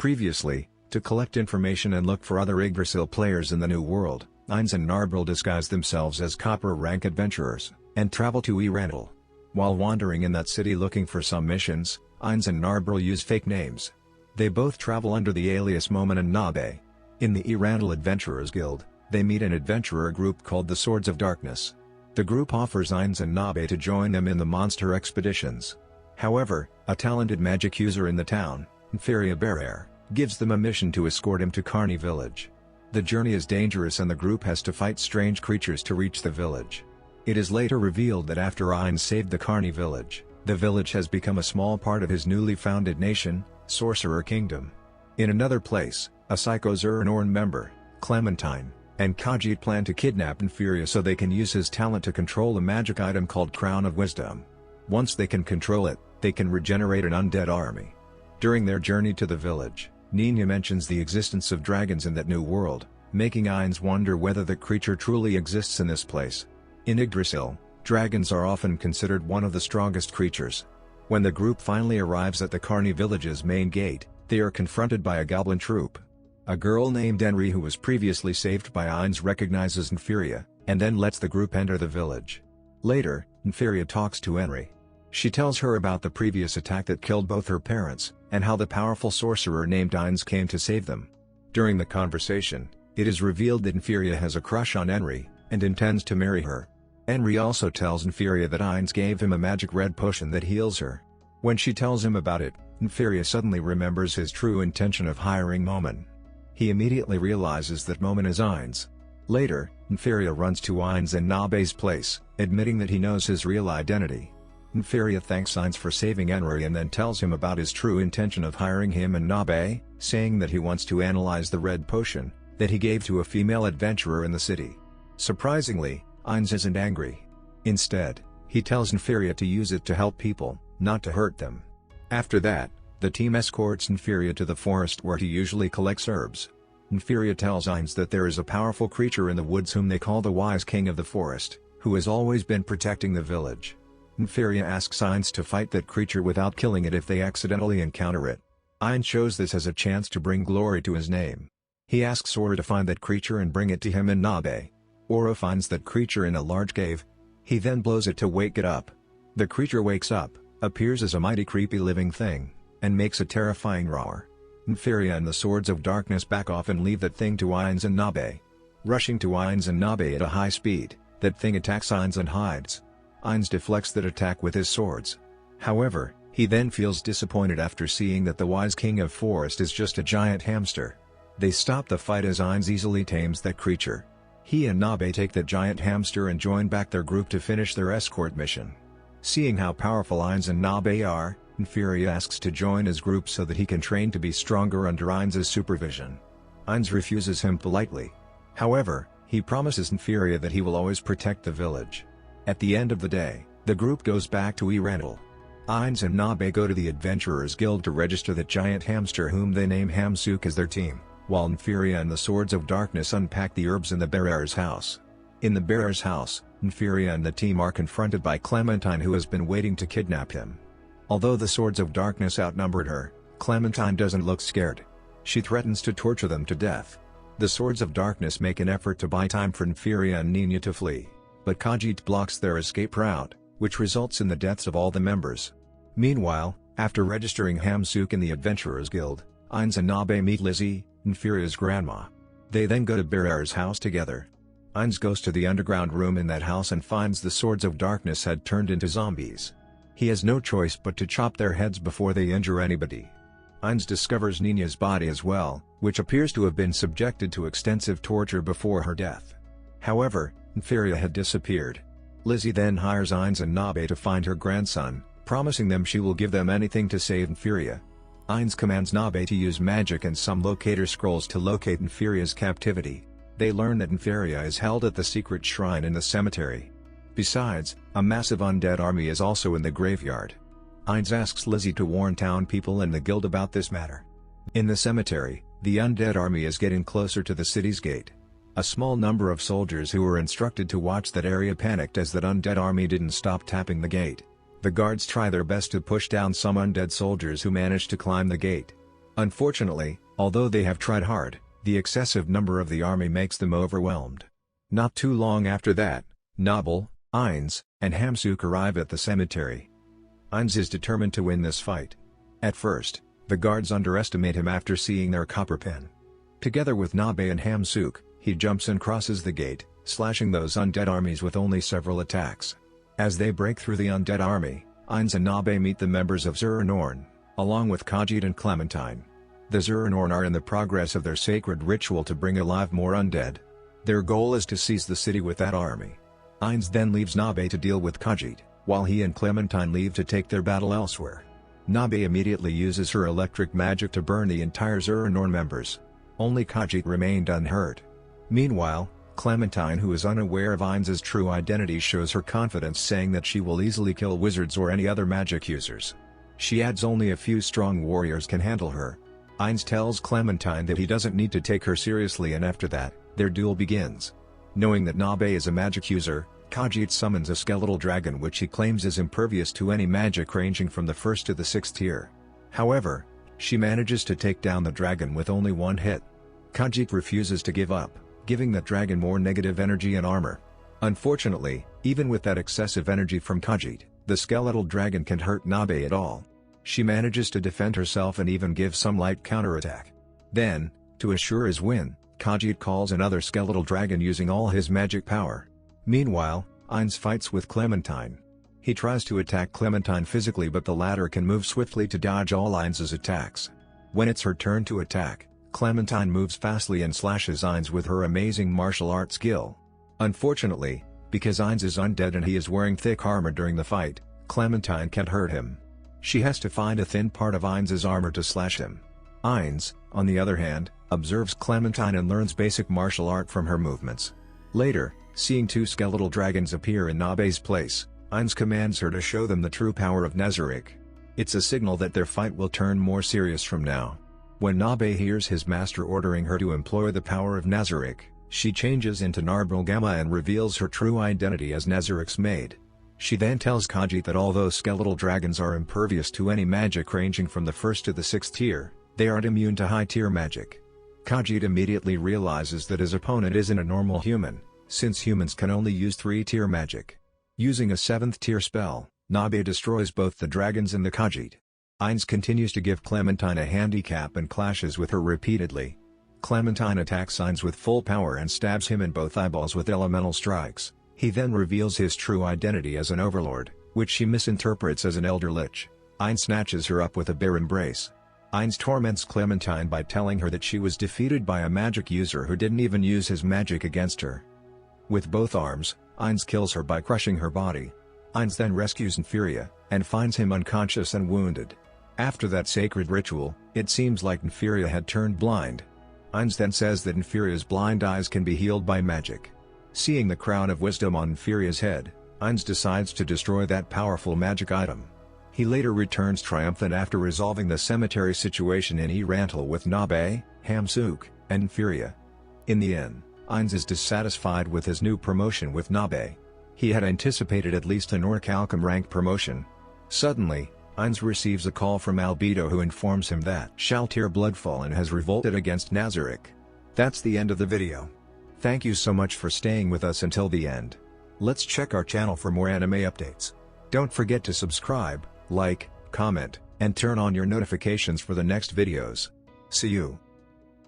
Previously, to collect information and look for other Yggdrasil players in the New World, Ainz and Narbril disguise themselves as copper rank adventurers, and travel to Erantil. While wandering in that city looking for some missions, Ainz and Narbril use fake names. They both travel under the alias Momen and Nabe. In the Erantil Adventurers Guild, they meet an adventurer group called the Swords of Darkness. The group offers Ainz and Nabe to join them in the monster expeditions. However, a talented magic user in the town, Inferia Bearer, gives them a mission to escort him to Carni village. The journey is dangerous and the group has to fight strange creatures to reach the village. It is later revealed that after Ainz saved the Carni village, the village has become a small part of his newly founded nation, Sorcerer Kingdom. In another place, a Psycho Zernorn member, Clementine, and Khajiit plan to kidnap Inferia so they can use his talent to control a magic item called Crown of Wisdom. Once they can control it, they can regenerate an undead army. During their journey to the village, Nina mentions the existence of dragons in that new world, making Ainz wonder whether the creature truly exists in this place. In Yggdrasil, dragons are often considered one of the strongest creatures. When the group finally arrives at the Carni village's main gate, they are confronted by a goblin troop. A girl named Enri who was previously saved by Ainz recognizes Inferia, and then lets the group enter the village. Later, Inferia talks to Enri. She tells her about the previous attack that killed both her parents, and how the powerful sorcerer named Ainz came to save them. During the conversation, it is revealed that Inferia has a crush on Enri, and intends to marry her. Enri also tells Inferia that Ainz gave him a magic red potion that heals her. When she tells him about it, Inferia suddenly remembers his true intention of hiring Momen. He immediately realizes that Momen is Ainz. Later, Inferia runs to Ainz and Nabe's place, admitting that he knows his real identity. Inferia thanks Ainz for saving Enri and then tells him about his true intention of hiring him and Nabe, saying that he wants to analyze the red potion that he gave to a female adventurer in the city. Surprisingly, Ainz isn't angry. Instead, he tells Inferia to use it to help people, not to hurt them. After that, the team escorts Inferia to the forest where he usually collects herbs. Inferia tells Ainz that there is a powerful creature in the woods whom they call the Wise King of the Forest, who has always been protecting the village. Inferia asks Ainz to fight that creature without killing it if they accidentally encounter it. Ainz shows this as a chance to bring glory to his name. He asks Ora to find that creature and bring it to him and Nabe. Ora finds that creature in a large cave. He then blows it to wake it up. The creature wakes up, appears as a mighty creepy living thing, and makes a terrifying roar. Inferia and the Swords of Darkness back off and leave that thing to Ainz and Nabe. Rushing to Ainz and Nabe at a high speed, that thing attacks Ainz and hides. Ainz deflects that attack with his swords. However, he then feels disappointed after seeing that the Wise King of Forest is just a giant hamster. They stop the fight as Ainz easily tames that creature. He and Nabe take that giant hamster and join back their group to finish their escort mission. Seeing how powerful Ainz and Nabe are, Inferia asks to join his group so that he can train to be stronger under Ainz's supervision. Ainz refuses him politely. However, he promises Inferia that he will always protect the village. At the end of the day, the group goes back to Erantil. Ainz and Nabe go to the Adventurers Guild to register that giant hamster whom they name Hamsuk as their team, while Inferia and the Swords of Darkness unpack the herbs in the bearer's house. In the bearer's house, Inferia and the team are confronted by Clementine who has been waiting to kidnap him. Although the Swords of Darkness outnumbered her, Clementine doesn't look scared. She threatens to torture them to death. The Swords of Darkness make an effort to buy time for Inferia and Nina to flee, but Khajiit blocks their escape route, which results in the deaths of all the members. Meanwhile, after registering Hamsuk in the Adventurers Guild, Ainz and Nabe meet Lizzie, Inferia's grandma. They then go to Bearer's house together. Ainz goes to the underground room in that house and finds the Swords of Darkness had turned into zombies. He has no choice but to chop their heads before they injure anybody. Ainz discovers Nina's body as well, which appears to have been subjected to extensive torture before her death. However, Inferia had disappeared. Lizzie then hires Ainz and Nabe to find her grandson, promising them she will give them anything to save Inferia. Ainz commands Nabe to use magic and some locator scrolls to locate Inferia's captivity. They learn that Inferia is held at the secret shrine in the cemetery. Besides, a massive undead army is also in the graveyard. Ainz asks Lizzie to warn town people and the guild about this matter. In the cemetery, the undead army is getting closer to the city's gate. A small number of soldiers who were instructed to watch that area panicked as that undead army didn't stop tapping the gate. The guards try their best to push down some undead soldiers who manage to climb the gate. Unfortunately, although they have tried hard, the excessive number of the army makes them overwhelmed. Not too long after that, Nobel, Ainz, and Hamsuk arrive at the cemetery. Ainz is determined to win this fight. At first, the guards underestimate him after seeing their copper pen. Together with Nabe and Hamsuk, he jumps and crosses the gate, slashing those undead armies with only several attacks. As they break through the undead army, Ainz and Nabe meet the members of Zuranorn, along with Khajiit and Clementine. The Zuranorn are in the progress of their sacred ritual to bring alive more undead. Their goal is to seize the city with that army. Ainz then leaves Nabe to deal with Khajiit, while he and Clementine leave to take their battle elsewhere. Nabe immediately uses her electric magic to burn the entire Zuranorn members. Only Khajiit remained unhurt. Meanwhile, Clementine, who is unaware of Ainz's true identity, shows her confidence, saying that she will easily kill wizards or any other magic users. She adds only a few strong warriors can handle her. Ainz tells Clementine that he doesn't need to take her seriously, and after that, their duel begins. Knowing that Nabe is a magic user, Khajiit summons a skeletal dragon which he claims is impervious to any magic ranging from the 1st to the 6th tier. However, she manages to take down the dragon with only one hit. Khajiit refuses to give up, giving the dragon more negative energy and armor. Unfortunately, even with that excessive energy from Khajiit, the skeletal dragon can't hurt Nabe at all. She manages to defend herself and even give some light counterattack. Then, to assure his win, Khajiit calls another skeletal dragon using all his magic power. Meanwhile, Ainz fights with Clementine. He tries to attack Clementine physically, but the latter can move swiftly to dodge all Ainz's attacks. When it's her turn to attack, Clementine moves fastly and slashes Ainz with her amazing martial art skill. Unfortunately, because Ainz is undead and he is wearing thick armor during the fight, Clementine can't hurt him. She has to find a thin part of Ainz's armor to slash him. Ainz, on the other hand, observes Clementine and learns basic martial art from her movements. Later, seeing two skeletal dragons appear in Nabe's place, Ainz commands her to show them the true power of Nezarec. It's a signal that their fight will turn more serious from now. When Nabe hears his master ordering her to employ the power of Nezarec, she changes into Narbril Gamma and reveals her true identity as Nezarec's maid. She then tells Khajiit that although skeletal dragons are impervious to any magic ranging from the 1st to the 6th tier, they aren't immune to high-tier magic. Khajiit immediately realizes that his opponent isn't a normal human, since humans can only use 3-tier magic. Using a 7th-tier spell, Nabe destroys both the dragons and the Khajiit. Ainz continues to give Clementine a handicap and clashes with her repeatedly. Clementine attacks Ainz with full power and stabs him in both eyeballs with elemental strikes. He then reveals his true identity as an Overlord, which she misinterprets as an Elder Lich. Ainz snatches her up with a bear embrace. Ainz torments Clementine by telling her that she was defeated by a magic user who didn't even use his magic against her. With both arms, Ainz kills her by crushing her body. Ainz then rescues Inferia, and finds him unconscious and wounded. After that sacred ritual, it seems like Inferia had turned blind. Ainz then says that Inferia's blind eyes can be healed by magic. Seeing the crown of wisdom on Inferia's head, Ainz decides to destroy that powerful magic item. He later returns triumphant after resolving the cemetery situation in Erantal with Nabe, Hamsuk, and Inferia. In the end, Ainz is dissatisfied with his new promotion with Nabe. He had anticipated at least an Orichalcum rank promotion. Suddenly, Ainz receives a call from Albedo, who informs him that Shaltir Bloodfallen has revolted against Nezarec. That's the end of the video. Thank you so much for staying with us until the end. Let's check our channel for more anime updates. Don't forget to subscribe, like, comment, and turn on your notifications for the next videos. See you.